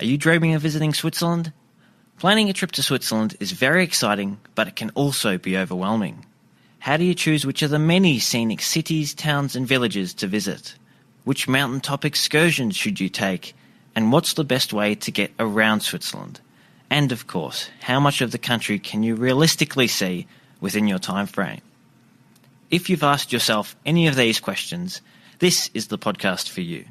Are you dreaming of visiting Switzerland? Planning a trip to Switzerland is very exciting, but it can also be overwhelming. How do you choose which of the many scenic cities, towns and villages to visit? Which mountaintop excursions should you take? And what's the best way to get around Switzerland? And of course, how much of the country can you realistically see within your time frame? If you've asked yourself any of these questions, this is the podcast for you.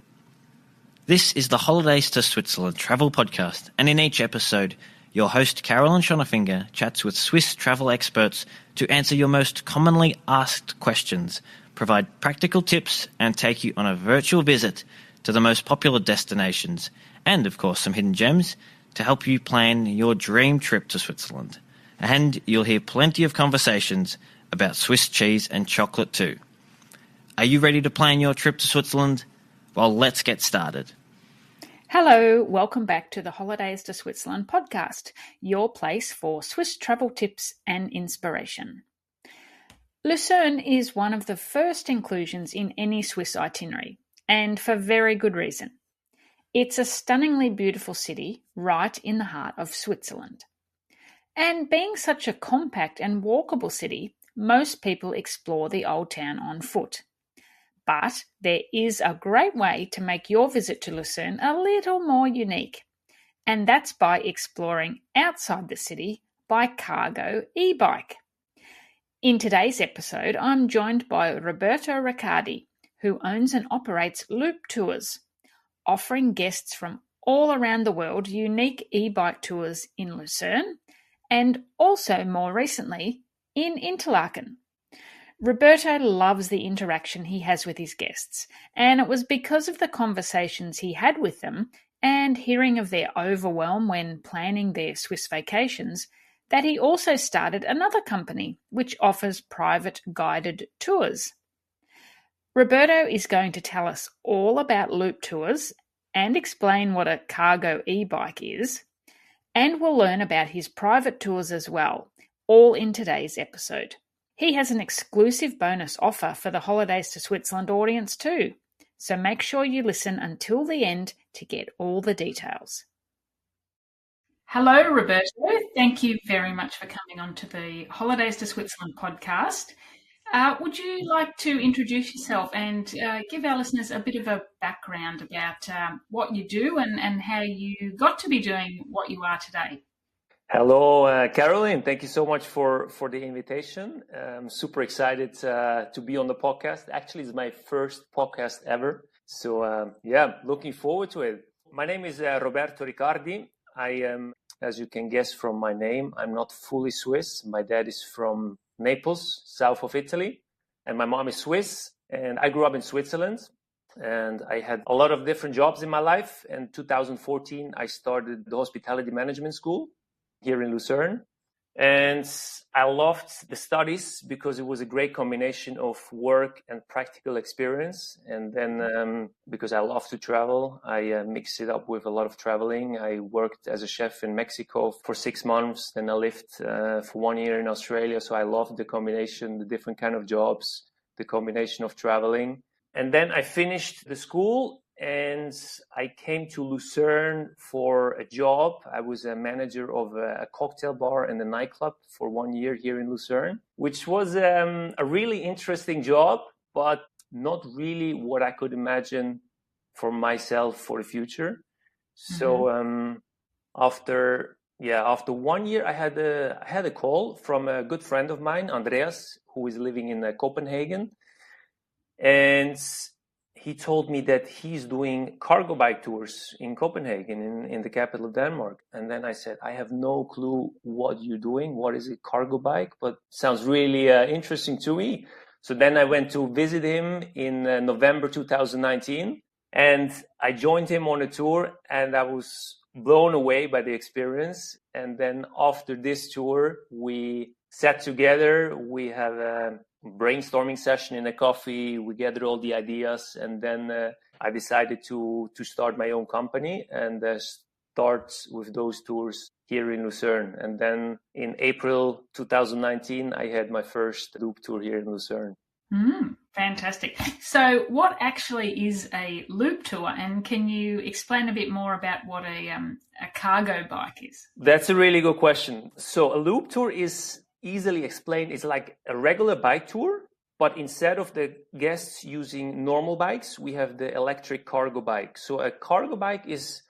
This is the Holidays to Switzerland travel podcast, and in each episode, your host Carolyn Schonnefinger chats with Swiss travel experts to answer your most commonly asked questions, provide practical tips, and take you on a virtual visit to the most popular destinations, and of course some hidden gems to help you plan your dream trip to Switzerland. And you'll hear plenty of conversations about Swiss cheese and chocolate too. Are you ready to plan your trip to Switzerland? Well, let's get started. Hello, welcome back to the Holidays to Switzerland podcast, your place for Swiss travel tips and inspiration. Lucerne is one of the first inclusions in any Swiss itinerary, and for very good reason. It's a stunningly beautiful city right in the heart of Switzerland. And being such a compact and walkable city, most people explore the old town on foot. But there is a great way to make your visit to Lucerne a little more unique, and that's by exploring outside the city by cargo e-bike. In today's episode, I'm joined by Roberto Riccardi, who owns and operates Loop Tours, offering guests from all around the world unique e-bike tours in Lucerne and also more recently in Interlaken. Roberto loves the interaction he has with his guests, and it was because of the conversations he had with them and hearing of their overwhelm when planning their Swiss vacations that he also started another company which offers private guided tours. Roberto is going to tell us all about Loop Tours and explain what a cargo e-bike is, and we'll learn about his private tours as well, all in today's episode. He has an exclusive bonus offer for the Holidays to Switzerland audience too, so make sure you listen until the end to get all the details. Hello, Roberto. Thank you very much for coming on to the Holidays to Switzerland podcast. Would you like to introduce yourself and give our listeners a bit of a background about what you do and how you got to be doing what you are today? Hello, Caroline. Thank you so much for the invitation. I'm super excited to be on the podcast. Actually, it's my first podcast ever. So, looking forward to it. My name is Roberto Riccardi. I am, as you can guess from my name, I'm not fully Swiss. My dad is from Naples, south of Italy, and my mom is Swiss. And I grew up in Switzerland, and I had a lot of different jobs in my life. In 2014, I started the hospitality management school here in Lucerne. And I loved the studies because it was a great combination of work and practical experience. And then because I love to travel, I mixed it up with a lot of traveling. I worked as a chef in Mexico for 6 months. Then I lived for 1 year in Australia. So I loved the combination, the different kind of jobs, the combination of traveling. And then I finished the school and I came to Lucerne for a job. I was a manager of a cocktail bar and a nightclub for 1 year here in Lucerne, which was a really interesting job, but not really what I could imagine for myself for the future. So after 1 year, I had a call from a good friend of mine, Andreas, who is living in Copenhagen. And he told me that he's doing cargo bike tours in Copenhagen, in the capital of Denmark. And then I said, I have no clue what you're doing. What is a cargo bike? But sounds really interesting to me. So then I went to visit him in November 2019. And I joined him on a tour and I was blown away by the experience. And then after this tour, we sat together. We have a brainstorming session in a coffee. We gathered all the ideas, and then I decided to start my own company and start with those tours here in Lucerne. And then in April 2019, I had my first loop tour here in Lucerne. Fantastic. So what actually is a loop tour, and can you explain a bit more about what a cargo bike is? That's a really good question. So a loop tour is easily explained. It's like a regular bike tour, but instead of the guests using normal bikes, we have the electric cargo bike. So a cargo bike is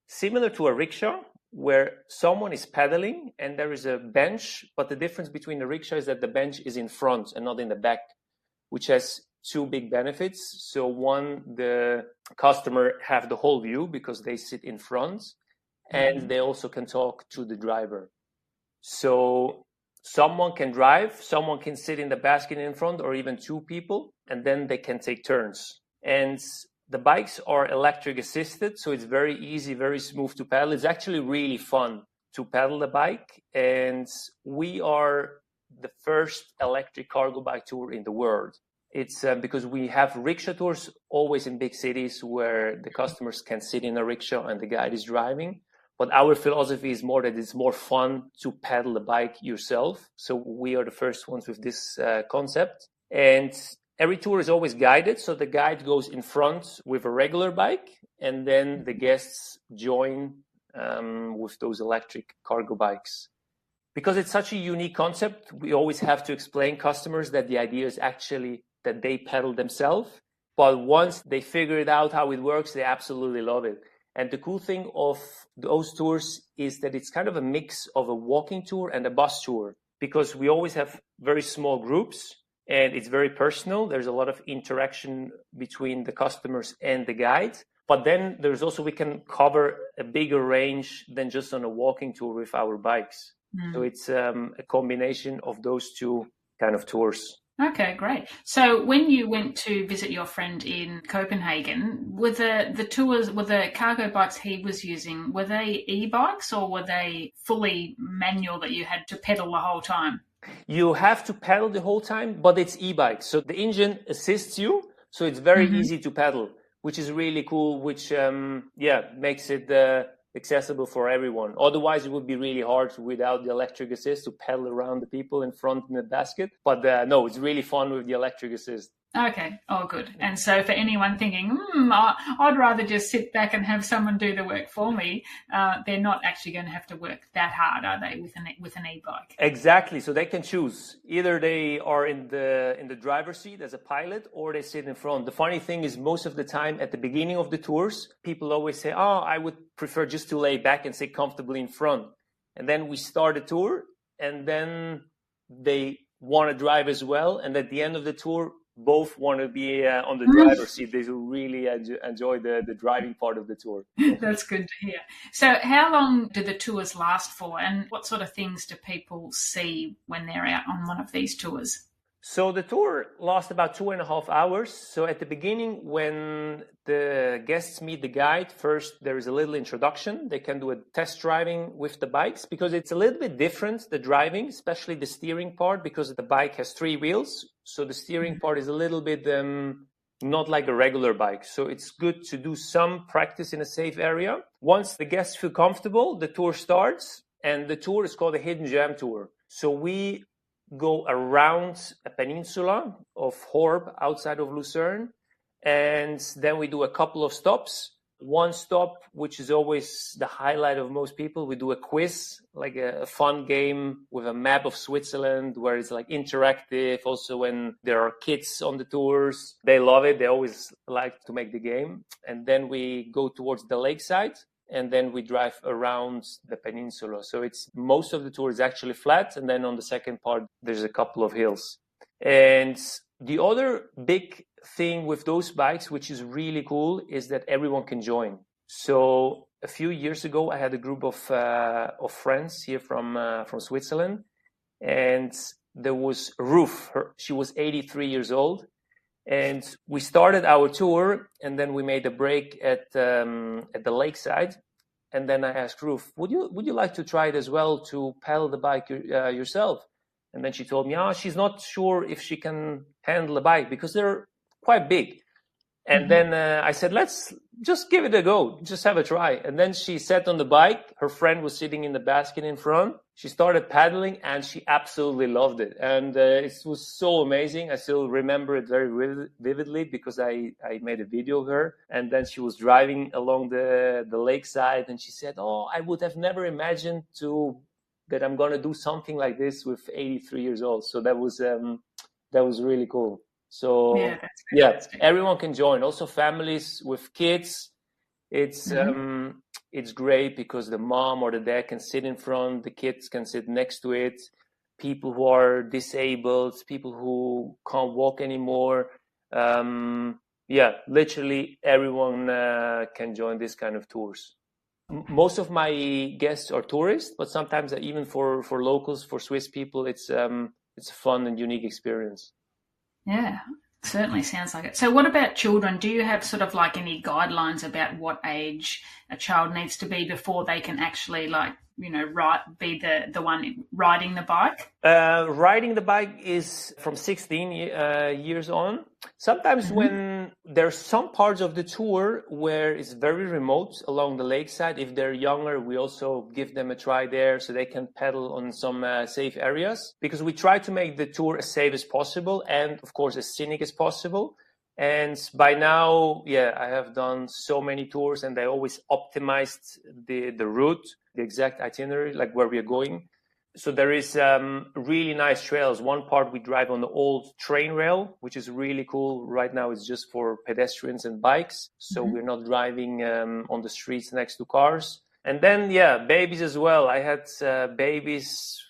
similar to a rickshaw, where someone is pedaling and there is a bench, but the difference between the rickshaw is that the bench is in front and not in the back, which has two big benefits. So one, the customer have the whole view because they sit in front, and they also can talk to the driver. So someone can drive, someone can sit in the basket in front, or even two people, and then they can take turns. And the bikes are electric assisted, so it's very easy, very smooth to pedal. It's actually really fun to pedal the bike, and we are the first electric cargo bike tour in the world. It's because we have rickshaw tours always in big cities where the customers can sit in a rickshaw and the guide is driving. But our philosophy is more that it's more fun to pedal the bike yourself. So we are the first ones with this concept. And every tour is always guided. So the guide goes in front with a regular bike, and then the guests join with those electric cargo bikes. Because it's such a unique concept, we always have to explain customers that the idea is actually that they pedal themselves. But once they figure it out how it works, they absolutely love it. And the cool thing of those tours is that it's kind of a mix of a walking tour and a bus tour, because we always have very small groups and it's very personal. There's a lot of interaction between the customers and the guide. But then there's also, we can cover a bigger range than just on a walking tour with our bikes. So it's a combination of those two kind of tours. Okay, great. So when you went to visit your friend in Copenhagen, were the tours, were the cargo bikes he was using, were they e-bikes or were they fully manual that you had to pedal the whole time? You have to pedal the whole time, but it's e-bikes. So the engine assists you, so it's very easy to pedal, which is really cool, which makes it accessible for everyone. Otherwise, it would be really hard without the electric assist to pedal around the people in front in the basket. But no, it's really fun with the electric assist. Okay. Oh, good. And so for anyone thinking, I'd rather just sit back and have someone do the work for me, they're not actually going to have to work that hard, are they, with an e-bike? Exactly. So they can choose. Either they are in the driver's seat as a pilot, or they sit in front. The funny thing is, most of the time at the beginning of the tours, people always say, I would prefer just to lay back and sit comfortably in front. And then we start a tour, and then they want to drive as well. And at the end of the tour, both want to be on the driver's seat. They really enjoy the driving part of the tour. That's good to hear. So how long do the tours last for, and what sort of things do people see when they're out on one of these tours? So the tour lasts about 2.5 hours. So at the beginning, when the guests meet the guide, first there is a little introduction. They can do a test driving with the bikes, because it's a little bit different, the driving, especially the steering part, because the bike has 3 wheels. So the steering part is a little bit not like a regular bike. So it's good to do some practice in a safe area. Once the guests feel comfortable, the tour starts, and the tour is called a hidden gem tour. So we go around a peninsula of Horb outside of Lucerne, and then we do a couple of stops. One stop, which is always the highlight of most people, we do a quiz, like a fun game with a map of Switzerland, where it's like interactive. Also, when there are kids on the tours, they love it. They always like to make the game. And then we go towards the lakeside, and then we drive around the peninsula. So it's most of the tour is actually flat, and then on the second part there's a couple of hills. And the other big thing with those bikes, which is really cool, is that everyone can join. So a few years ago, I had a group of friends here from Switzerland, and there was Ruth. She was 83 years old. And we started our tour, and then we made a break at the lakeside. And then I asked Ruth, would you like to try it as well, to pedal the bike yourself? And then she told me, she's not sure if she can handle a bike, because they're quite big. And then I said, let's just give it a go. Just have a try. And then she sat on the bike. Her friend was sitting in the basket in front. She started paddling and she absolutely loved it. And it was so amazing. I still remember it very vividly because I made a video of her. And then she was driving along the lakeside and she said, oh, I would have never imagined that I'm going to do something like this with 83 years old. So that was really cool. So yeah, everyone can join. Also families with kids. It's great because the mom or the dad can sit in front, the kids can sit next to it. People who are disabled, people who can't walk anymore. Literally everyone can join this kind of tours. Most of my guests are tourists, but sometimes even for locals, for Swiss people, it's a fun and unique experience. Yeah, certainly sounds like it. So what about children? Do you have sort of like any guidelines about what age a child needs to be before they can actually be the one riding the bike? Riding the bike is from 16 years on. Sometimes when there's some parts of the tour where it's very remote along the lakeside, if they're younger, we also give them a try there so they can pedal on some safe areas, because we try to make the tour as safe as possible and, of course, as scenic as possible. And by now, I have done so many tours and I always optimized the route, the exact itinerary, like where we are going. So there is really nice trails. One part we drive on the old train rail, which is really cool. Right now it's just for pedestrians and bikes. So we're not driving on the streets next to cars. And then, babies as well. I had babies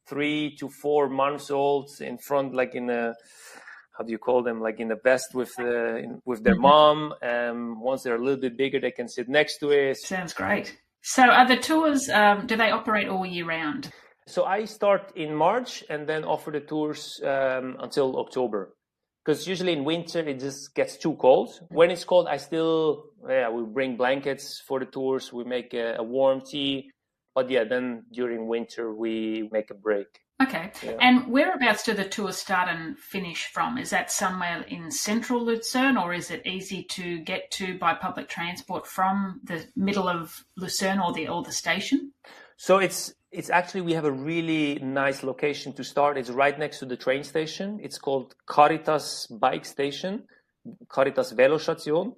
3 to 4 months old in front, like in a... how do you call them? Like in a vest with their mom. Once they're a little bit bigger, they can sit next to it. Sounds great. So are the tours, do they operate all year round? So I start in March and then offer the tours until October. Because usually in winter, it just gets too cold. When it's cold, we bring blankets for the tours. We make a warm tea. But then during winter, we make a break. Okay. Yeah. And whereabouts do the tours start and finish from? Is that somewhere in central Lucerne, or is it easy to get to by public transport from the middle of Lucerne or the station? So it's actually, we have a really nice location to start. It's right next to the train station. It's called Caritas Bike Station, Caritas Velostation.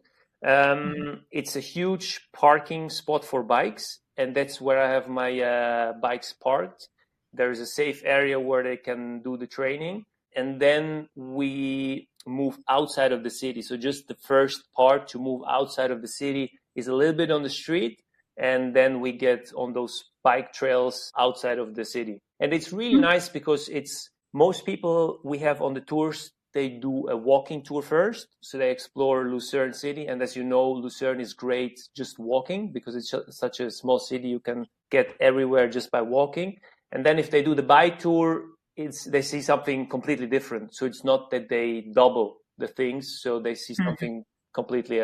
It's a huge parking spot for bikes, and that's where I have my bikes parked. There's a safe area where they can do the training. And then we move outside of the city. So just the first part to move outside of the city is a little bit on the street. And then we get on those bike trails outside of the city. And it's really nice because most people we have on the tours, they do a walking tour first. So they explore Lucerne city. And as you know, Lucerne is great just walking because it's such a small city. You can get everywhere just by walking. And then if they do the bike tour, they see something completely different. So it's not that they double the things. So they see something completely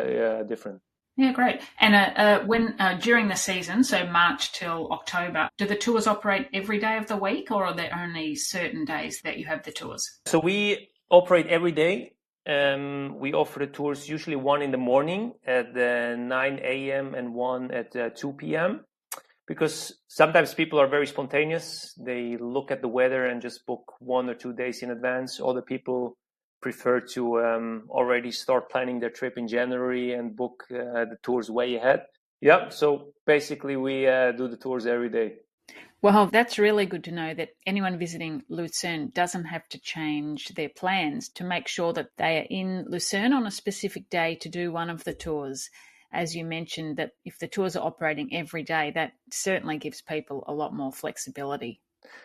different. Yeah, great. And when during the season, so March till October, do the tours operate every day of the week, or are there only certain days that you have the tours? So we operate every day. We offer the tours usually one in the morning at 9 a.m. and one at 2 p.m. Because sometimes people are very spontaneous. They look at the weather and just book 1 or 2 days in advance. Other people prefer to already start planning their trip in January and book the tours way ahead. Yeah, so basically we do the tours every day. Well, that's really good to know that anyone visiting Lucerne doesn't have to change their plans to make sure that they are in Lucerne on a specific day to do one of the tours. As you mentioned, that if the tours are operating every day, that certainly gives people a lot more flexibility.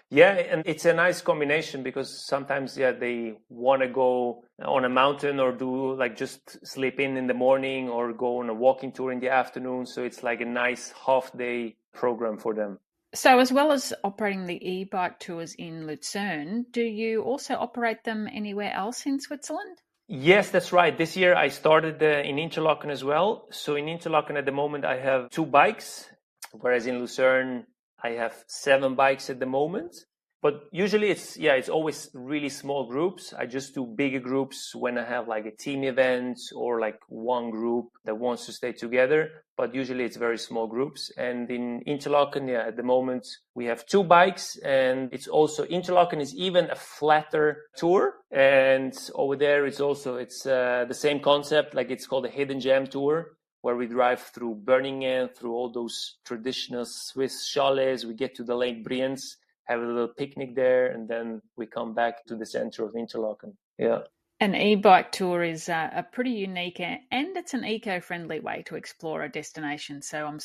Yeah, and it's a nice combination because sometimes, they want to go on a mountain or do just sleep in the morning or go on a walking tour in the afternoon. So it's like a nice half-day program for them. So as well as operating the e-bike tours in Lucerne, do you also operate them anywhere else in Switzerland? Yes, that's right. This year I started in Interlaken as well. So in Interlaken at the moment I have 2 bikes, whereas in Lucerne I have 7 bikes at the moment. But usually it's always really small groups. I just do bigger groups when I have like a team event or like one group that wants to stay together. But usually it's very small groups. And in Interlaken, at the moment we have 2 bikes, and it's also Interlaken is even a flatter tour. And over there it's the same concept, like it's called a hidden gem tour, where we drive through Birmingham, through all those traditional Swiss chalets. We get to the Lake Brienz, have a little picnic there, and then we come back to the center of Interlaken. Yeah. An e-bike tour is a pretty unique and it's an eco-friendly way to explore a destination. So I'm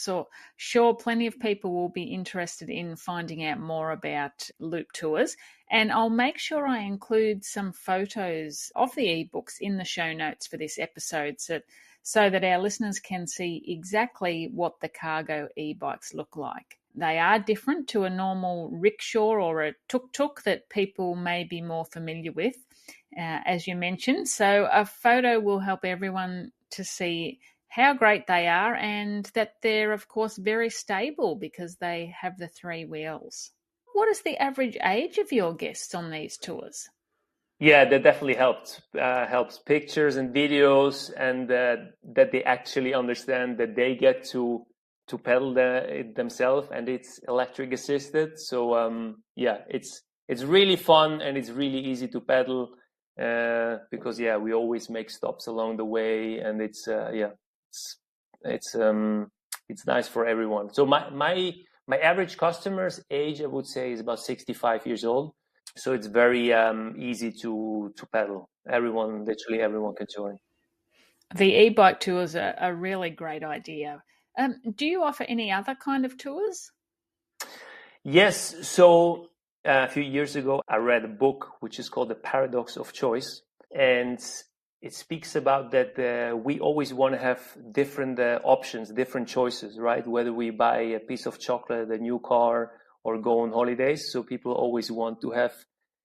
sure plenty of people will be interested in finding out more about loop tours. And I'll make sure I include some photos of the ebooks in the show notes for this episode so that our listeners can see exactly what the cargo e-bikes look like. They are different to a normal rickshaw or a tuk-tuk that people may be more familiar with, as you mentioned. So a photo will help everyone to see how great they are and that they're, of course, very stable because they have the 3 wheels. What is the average age of your guests on these tours? Yeah, that definitely helps pictures and videos, and that they actually understand that they get to pedal it themselves, and it's electric assisted. So it's really fun and it's really easy to pedal because we always make stops along the way, and it's nice for everyone. So my average customer's age, I would say, is about 65 years old. So it's very easy to pedal. Literally everyone can join. The e-bike tours are a really great idea. Do you offer any other kind of tours? Yes. So a few years ago, I read a book which is called The Paradox of Choice. And it speaks about that we always want to have different options, different choices, right? Whether we buy a piece of chocolate, a new car, or go on holidays. So people always want to have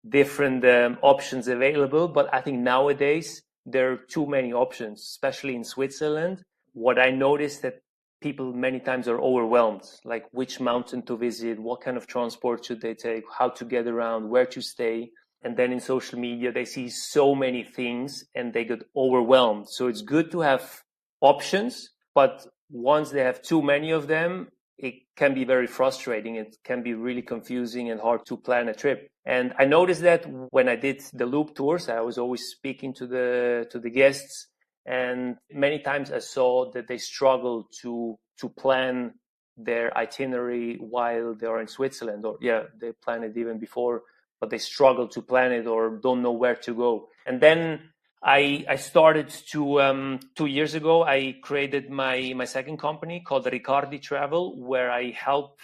different options available. But I think nowadays there are too many options, especially in Switzerland. What I noticed that people many times are overwhelmed, like which mountain to visit, what kind of transport should they take, how to get around, where to stay. And then in social media, they see so many things and they get overwhelmed. So it's good to have options, but once they have too many of them, it can be very frustrating. It can be really confusing and hard to plan a trip. And I noticed that when I did the loop tours, I was always speaking to the guests, and many times I saw that they struggle to plan their itinerary while they are in Switzerland, or they plan it even before, but they struggle to plan it or don't know where to go. And then I started to 2 years ago, I created my second company called Riccardi Travel, where I help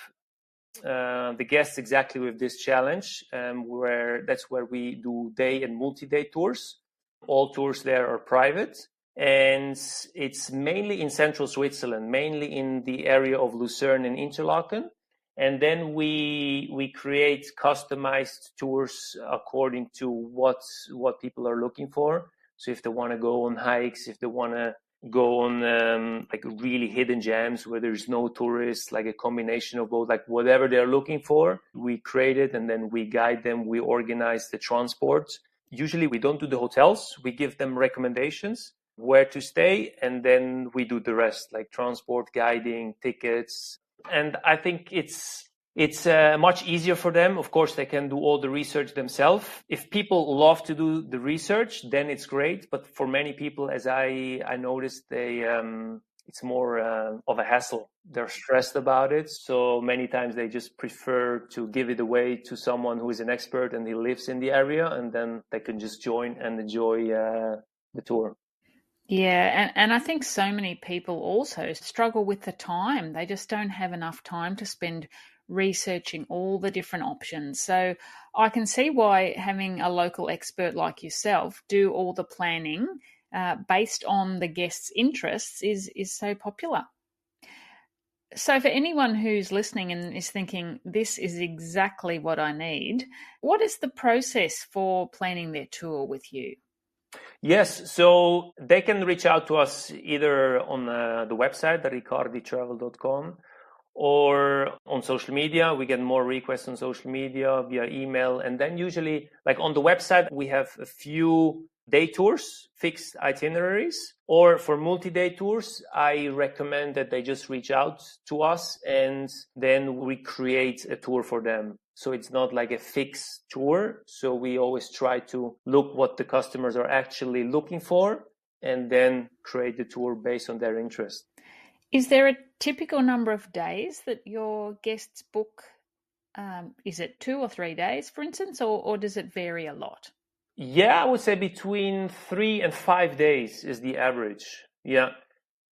the guests exactly with this challenge, where we do day and multi-day tours. All tours there are private, and it's mainly in central Switzerland, mainly in the area of Lucerne and Interlaken. And then we create customized tours according to what people are looking for. So if they want to go on hikes, if they want to go on like really hidden gems where there's no tourists, like a combination of both, like whatever they're looking for, we create it, and then we guide them, we organize the transport. Usually we don't do the hotels, we give them recommendations where to stay, and then we do the rest, like transport, guiding, tickets. And I think it's much easier for them. Of course, they can do all the research themselves. If people love to do the research, then it's great. But for many people, as I noticed, it's more of a hassle. They're stressed about it. So many times they just prefer to give it away to someone who is an expert and he lives in the area, and then they can just join and enjoy the tour. Yeah, and I think so many people also struggle with the time. They just don't have enough time to spend researching all the different options. So I can see why having a local expert like yourself do all the planning based on the guests' interests is so popular. So for anyone who's listening and is thinking, this is exactly what I need, what is the process for planning their tour with you? Yes, so they can reach out to us either on the website, riccarditravel.com, or on social media. We get more requests on social media via email. And then usually, like on the website, we have a few day tours, fixed itineraries, or for multi-day tours, I recommend that they just reach out to us and then we create a tour for them. So it's not like a fixed tour. So we always try to look what the customers are actually looking for and then create the tour based on their interest. Is there a typical number of days that your guests book? Is it 2 or 3 days, for instance, or does it vary a lot? Yeah, I would say between 3 and 5 days is the average. Yeah.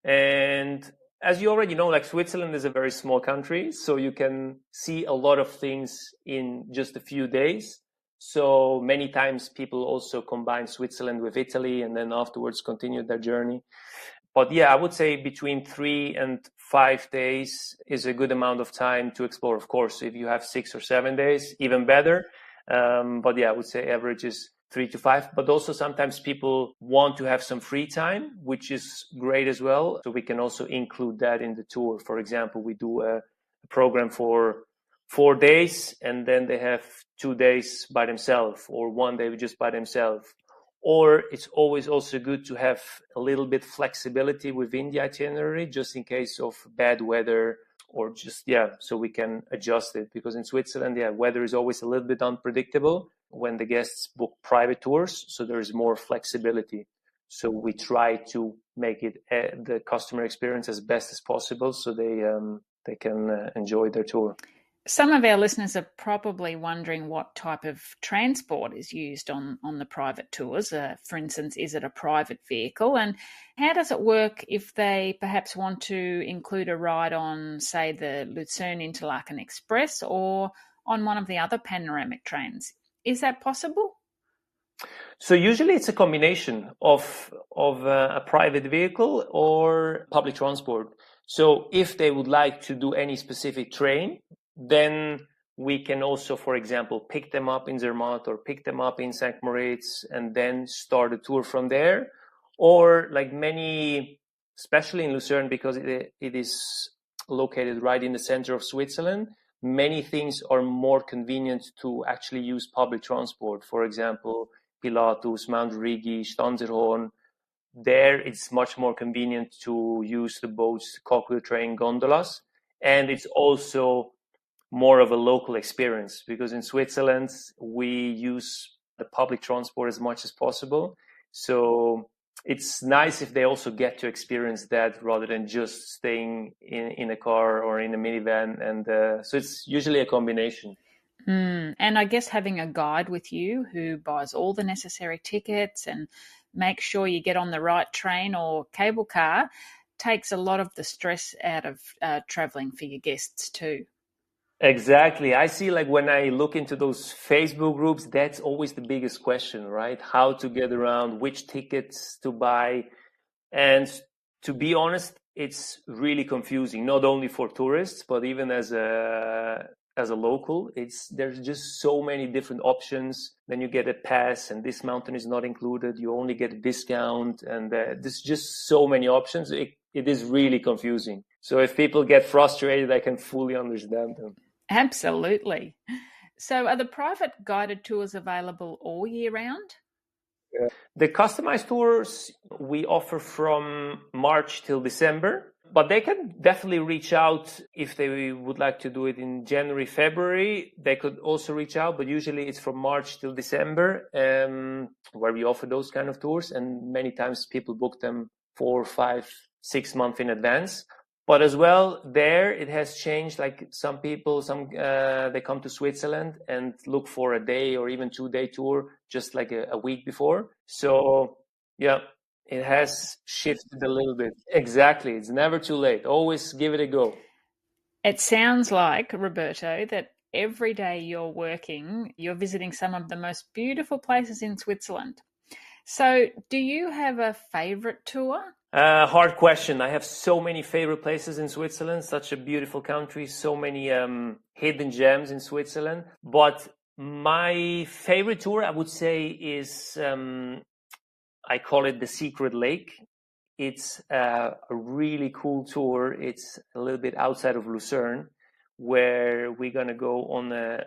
And as you already know, like Switzerland is a very small country, so you can see a lot of things in just a few days. So many times people also combine Switzerland with Italy and then afterwards continue their journey. But yeah, I would say between 3 and 5 days is a good amount of time to explore. Of course, if you have 6 or 7 days, even better. But yeah, I would say average is 3 to 5. But also sometimes people want to have some free time, which is great as well. So we can also include that in the tour. For example, we do a program for 4 days and then they have 2 days by themselves or 1 day just by themselves. Or it's always also good to have a little bit flexibility within the itinerary, just in case of bad weather or just, so we can adjust it. Because in Switzerland, weather is always a little bit unpredictable when the guests book private tours. So there is more flexibility. So we try to make it the customer experience as best as possible so they can enjoy their tour. Some of our listeners are probably wondering what type of transport is used on the private tours. For instance, is it a private vehicle? And how does it work if they perhaps want to include a ride on, say, the Lucerne and Interlaken Express or on one of the other panoramic trains? Is that possible? So usually it's a combination of a private vehicle or public transport. So if they would like to do any specific train, then we can also, for example, pick them up in Zermatt or pick them up in St. Moritz and then start a tour from there. Or like many, especially in Lucerne, because it is located right in the center of Switzerland, many things are more convenient to actually use public transport. For example, Pilatus, Mount Rigi, Stanzerhorn. There it's much more convenient to use the boats, cocktail train, gondolas. And it's also more of a local experience because in Switzerland, we use the public transport as much as possible. So it's nice if they also get to experience that rather than just staying in a car or in a minivan. And so it's usually a combination. And I guess having a guide with you who buys all the necessary tickets and makes sure you get on the right train or cable car takes a lot of the stress out of traveling for your guests too. Exactly. I see, like when I look into those Facebook groups, that's always the biggest question, right? How to get around, which tickets to buy. And to be honest, it's really confusing, not only for tourists, but even as a local. There's just so many different options. Then you get a pass and this mountain is not included. You only get a discount and there's just so many options. It is really confusing. So if people get frustrated, I can fully understand them. Absolutely. So are the private guided tours available all year round? The customized tours we offer from March till December, but they can definitely reach out if they would like to do it in January, February. They could also reach out, but usually it's from March till December where we offer those kind of tours. And many times people book them 4, 5, 6 months in advance. But as well, there it has changed. Like some people, they come to Switzerland and look for a day or even 2-day tour just like a week before. So yeah, it has shifted a little bit. Exactly. It's never too late. Always give it a go. It sounds like, Roberto, that every day you're working, you're visiting some of the most beautiful places in Switzerland. So do you have a favorite tour? Hard question. I have so many favorite places in Switzerland, such a beautiful country, so many hidden gems in Switzerland. But my favorite tour, I would say, is I call it the Secret Lake. it's a really cool tour. It's a little bit outside of Lucerne, where we're gonna go on a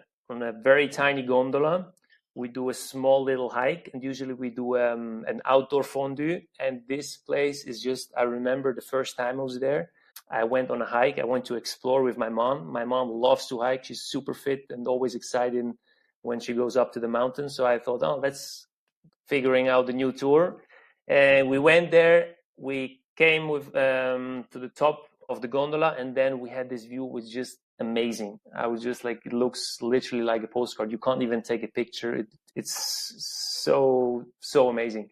very tiny gondola. We do a small little hike, and usually we do an outdoor fondue. And this place is just, I remember the first time I was there, I went on a hike. I went to explore with my mom. My mom loves to hike. She's super fit and always excited when she goes up to the mountains. So I thought, oh, let's figuring out the new tour. And we went there. We came with to the top of the gondola, and then we had this view, which was just amazing. I was just like, it looks literally like a postcard. You can't even take a picture. It's so amazing.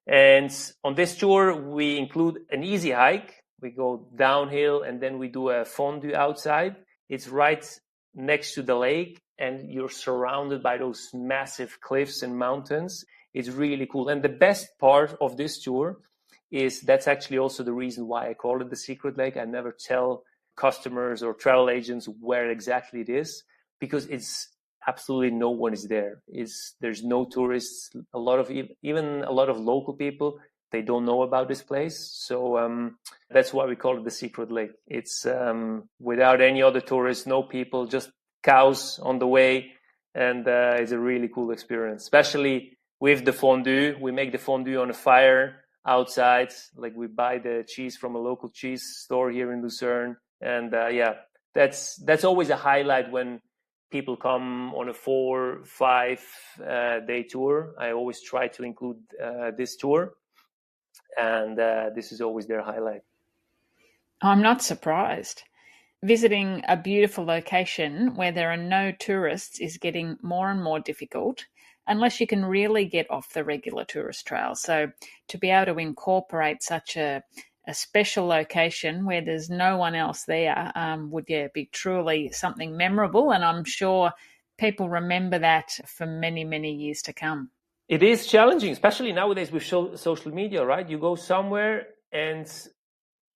And on this tour, we include an easy hike. We go downhill, and then we do a fondue outside. It's right next to the lake, and you're surrounded by those massive cliffs and mountains. It's really cool. And the best part of this tour is that's actually also the reason why I call it the secret lake. I never tell customers or travel agents where exactly it is, because it's absolutely no one is there. There's no tourists. Even a lot of local people, they don't know about this place. So that's why we call it the secret lake. It's without any other tourists, no people, just cows on the way. And it's a really cool experience, especially with the fondue. We make the fondue on a fire outside. Like, we buy the cheese from a local cheese store here in Lucerne. And that's always a highlight when people come on a 4-5 day tour. I always try to include this tour, and this is always their highlight. I'm not surprised. Visiting a beautiful location where there are no tourists is getting more and more difficult unless you can really get off the regular tourist trail. So to be able to incorporate such a special location where there's no one else there would be truly something memorable, and I'm sure people remember that for many, many years to come. It is challenging, especially nowadays with social media, right? You go somewhere and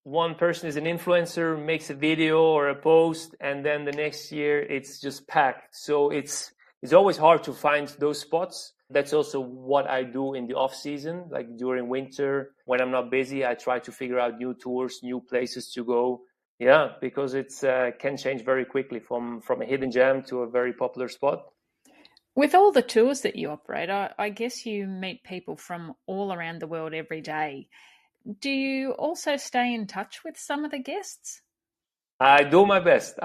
one person is an influencer, makes a video or a post, and then the next year it's just packed. So it's always hard to find those spots. That's also what I do in the off season, like during winter. When I'm not busy, I try to figure out new tours, new places to go. Yeah, because it's can change very quickly from a hidden gem to a very popular spot. With all the tours that you operate, I guess you meet people from all around the world every day. Do you also stay in touch with some of the guests? I do my best.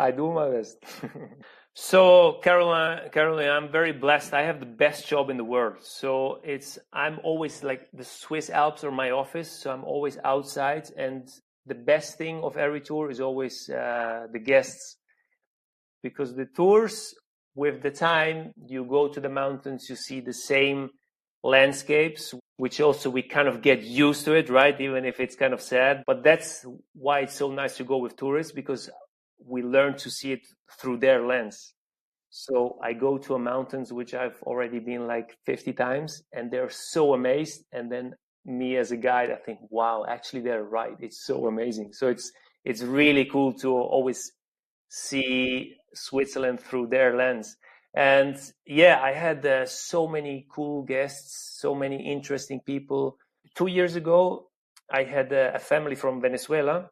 So, Caroline, I'm very blessed. I have the best job in the world. So I'm always like, the Swiss Alps are my office. So I'm always outside. And the best thing of every tour is always the guests. Because the tours, with the time, you go to the mountains, you see the same landscapes, which also we kind of get used to it, right? Even if it's kind of sad. But that's why it's so nice to go with tourists, because we learn to see it through their lens. So I go to a mountains which I've already been like 50 times, and they're so amazed. And then me as a guide, I think, wow, actually they're right. It's so amazing. So it's really cool to always see Switzerland through their lens. And yeah, I had so many cool guests, so many interesting people. 2 years ago, I had a family from Venezuela,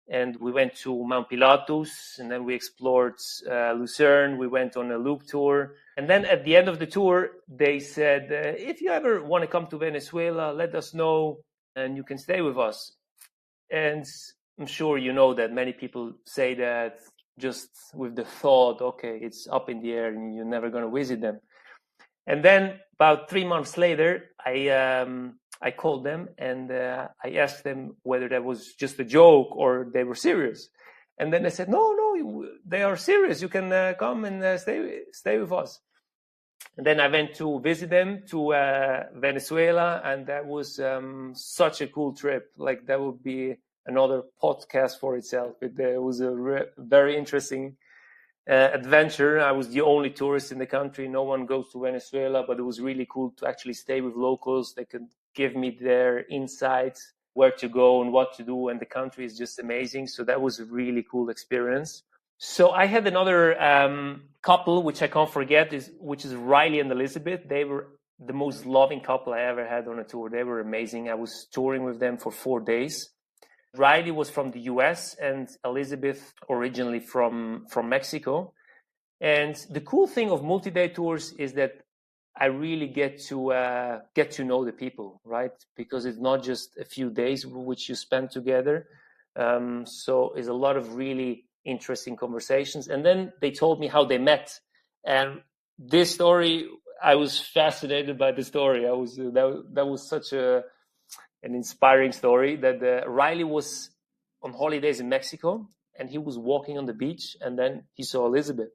and we went to Mount Pilatus, and then we explored Lucerne. We went on a loop tour. And then at the end of the tour, they said, if you ever want to come to Venezuela, let us know, and you can stay with us. And I'm sure you know that many people say that just with the thought, okay, it's up in the air and you're never going to visit them. And then about 3 months later, I called them and I asked them whether that was just a joke or they were serious. And then they said, no, they are serious. You can come and stay with us. And then I went to visit them to Venezuela, and that was such a cool trip. Like, that would be another podcast for itself. It was a very interesting adventure. I was the only tourist in the country. No one goes to Venezuela, but it was really cool to actually stay with locals. They could give me their insights, where to go and what to do, and the country is just amazing. So that was a really cool experience. So I had another couple, which I can't forget, which is Riley and Elizabeth. They were the most loving couple I ever had on a tour. They were amazing. I was touring with them for 4 days. Riley was from the US and Elizabeth originally from Mexico. And the cool thing of multi-day tours is that I really get to know the people, right? Because it's not just a few days which you spend together. So it's a lot of really interesting conversations. And then they told me how they met. And this story, I was fascinated by the story. That was such an inspiring story. That Riley was on holidays in Mexico, and he was walking on the beach, and then he saw Elizabeth,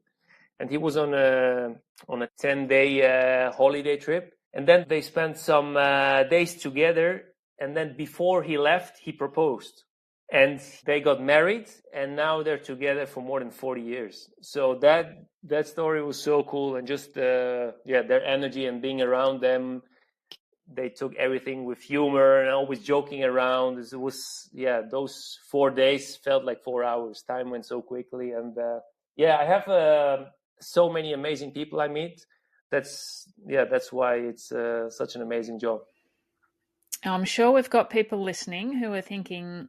and he was on a 10-day holiday trip, and then they spent some days together, and then before he left, he proposed, and they got married, and now they're together for more than 40 years. So that story was so cool, and just their energy and being around them. They took everything with humor and always joking around. It was, those 4 days felt like 4 hours. Time went so quickly. And I have so many amazing people I meet. That's why it's such an amazing job. I'm sure we've got people listening who are thinking,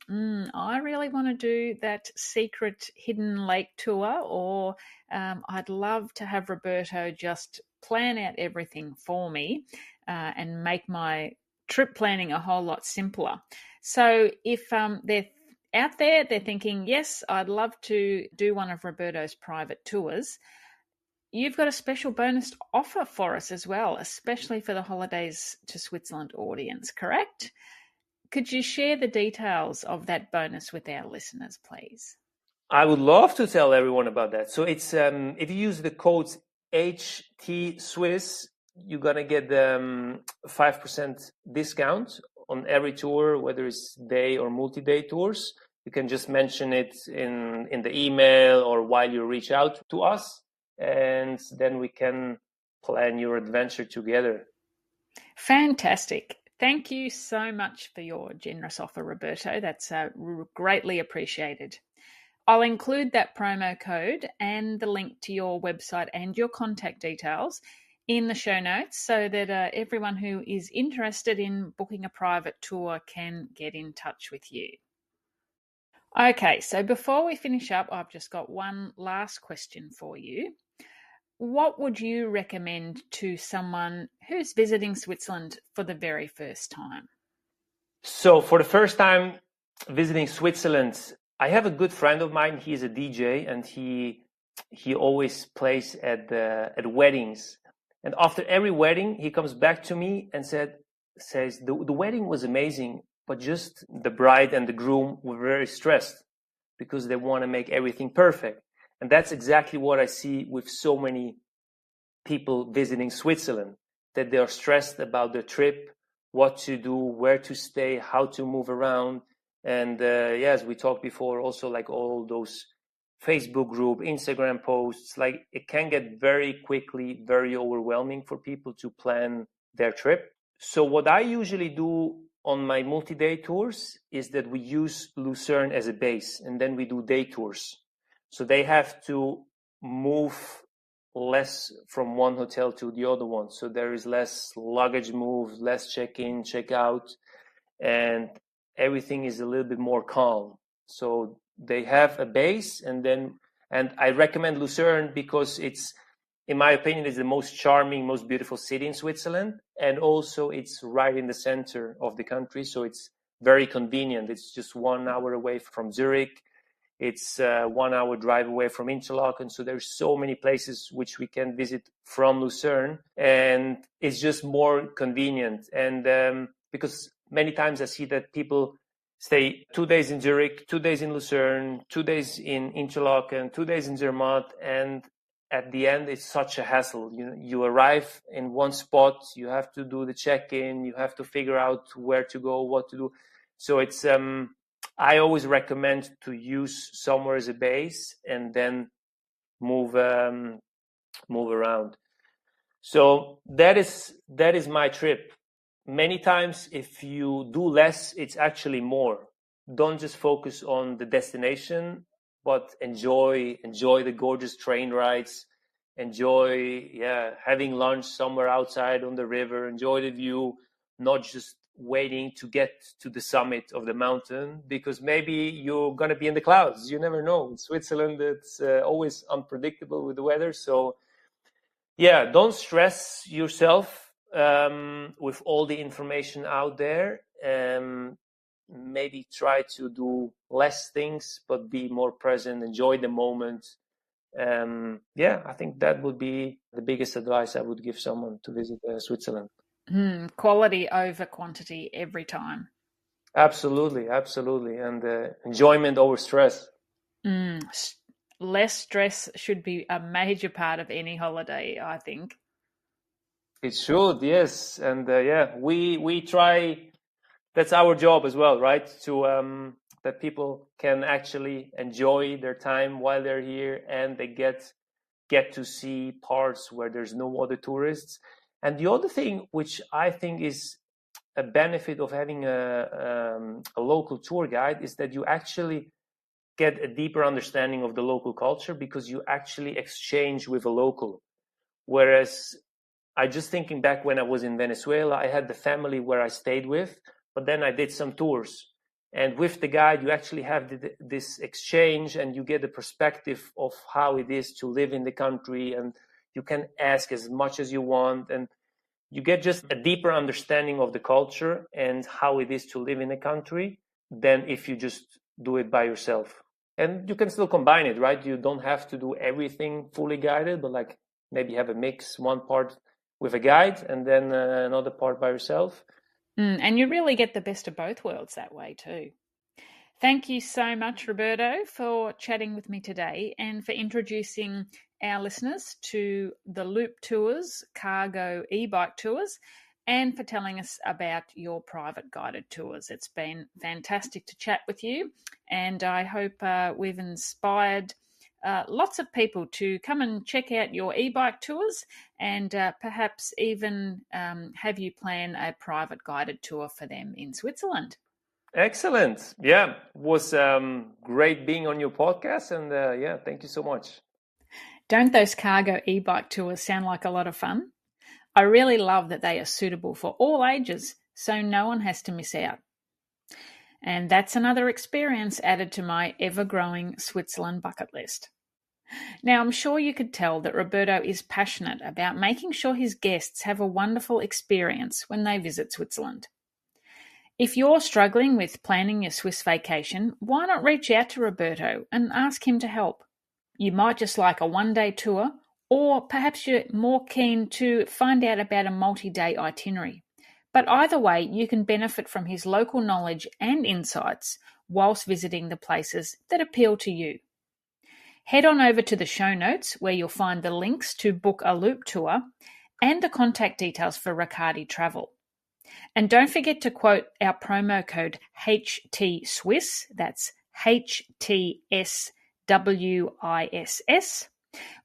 I really want to do that secret hidden lake tour, or I'd love to have Roberto just plan out everything for me and make my trip planning a whole lot simpler. So if they're out there, they're thinking, yes, I'd love to do one of Roberto's private tours, you've got a special bonus offer for us as well, especially for the Holidays to Switzerland audience, correct? Could you share the details of that bonus with our listeners, please? I would love to tell everyone about that. So it's if you use the codes HT Swiss, you're gonna get 5% discount on every tour, whether it's day or multi-day tours. You can just mention it in the email or while you reach out to us, and then we can plan your adventure together. Fantastic. Thank you so much for your generous offer, Roberto. That's greatly appreciated. I'll include that promo code and the link to your website and your contact details in the show notes so that everyone who is interested in booking a private tour can get in touch with you. Okay, so before we finish up, I've just got one last question for you. What would you recommend to someone who's visiting Switzerland for the very first time? So for the first time visiting Switzerland, I have a good friend of mine. He's a DJ, and he always plays at weddings. And after every wedding, he comes back to me and says the wedding was amazing, but just the bride and the groom were very stressed because they want to make everything perfect. And that's exactly what I see with so many people visiting Switzerland, that they are stressed about their trip, what to do, where to stay, how to move around. And as we talked before, also like all those Facebook group, Instagram posts, like it can get very quickly very overwhelming for people to plan their trip. So what I usually do on my multi-day tours is that we use Lucerne as a base, and then we do day tours. So they have to move less from one hotel to the other one. So there is less luggage move, less check-in, check-out, and everything is a little bit more calm. So they have a base, and I recommend Lucerne because it's, in my opinion, it's the most charming, most beautiful city in Switzerland. And also it's right in the center of the country. So it's very convenient. It's just 1 hour away from Zurich. It's 1 hour drive away from Interlaken. So there's so many places which we can visit from Lucerne, and it's just more convenient. And because many times I see that people stay 2 days in Zurich, 2 days in Lucerne, 2 days in Interlaken, 2 days in Zermatt, and at the end it's such a hassle. You arrive in one spot, you have to do the check-in, you have to figure out where to go, what to do. So it's I always recommend to use somewhere as a base and then move around. So that is my trip. Many times, if you do less, it's actually more. Don't just focus on the destination, but enjoy the gorgeous train rides, enjoy, having lunch somewhere outside on the river, enjoy the view, not just waiting to get to the summit of the mountain, because maybe you're going to be in the clouds. You never know. In Switzerland, it's always unpredictable with the weather. So don't stress yourself with all the information out there. Maybe try to do less things, but be more present, enjoy the moment. I think that would be the biggest advice I would give someone to visit Switzerland. Quality over quantity every time. Absolutely. And enjoyment over stress. Less stress should be a major part of any holiday, I think. It should, yes. And we try. That's our job as well, right? To that people can actually enjoy their time while they're here, and they get to see parts where there's no other tourists. And the other thing, which I think is a benefit of having a local tour guide, is that you actually get a deeper understanding of the local culture, because you actually exchange with a local. Whereas I just thinking back when I was in Venezuela, I had the family where I stayed with, but then I did some tours. And with the guide, you actually have this exchange, and you get the perspective of how it is to live in the country, and you can ask as much as you want, and you get just a deeper understanding of the culture and how it is to live in a country than if you just do it by yourself. And you can still combine it, right? You don't have to do everything fully guided, but like maybe have a mix, one part with a guide and then another part by yourself. And you really get the best of both worlds that way too. Thank you so much, Roberto, for chatting with me today and for introducing our listeners to the Loop Tours, cargo e-bike tours, and for telling us about your private guided tours. It's been fantastic to chat with you, and I hope we've inspired lots of people to come and check out your e-bike tours, and perhaps even have you plan a private guided tour for them in Switzerland. Excellent. Yeah, it was great being on your podcast, and thank you so much. Don't those cargo e-bike tours sound like a lot of fun? I really love that they are suitable for all ages, so no one has to miss out. And that's another experience added to my ever-growing Switzerland bucket list. Now, I'm sure you could tell that Roberto is passionate about making sure his guests have a wonderful experience when they visit Switzerland. If you're struggling with planning your Swiss vacation, why not reach out to Roberto and ask him to help? You might just like a one-day tour, or perhaps you're more keen to find out about a multi-day itinerary. But either way, you can benefit from his local knowledge and insights whilst visiting the places that appeal to you. Head on over to the show notes where you'll find the links to book a Loop tour and the contact details for Riccardi Travel. And don't forget to quote our promo code HTSwiss, that's HTSWISS,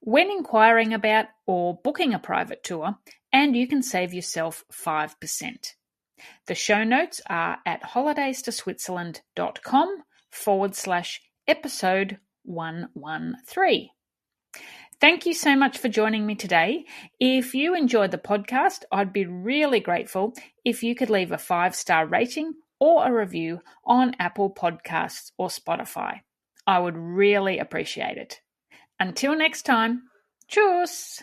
when inquiring about or booking a private tour, and you can save yourself 5%. The show notes are at holidaystoswitzerland.com/episode 113. Thank you so much for joining me today. If you enjoyed the podcast, I'd be really grateful if you could leave a 5-star rating or a review on Apple Podcasts or Spotify. I would really appreciate it. Until next time, tschüss!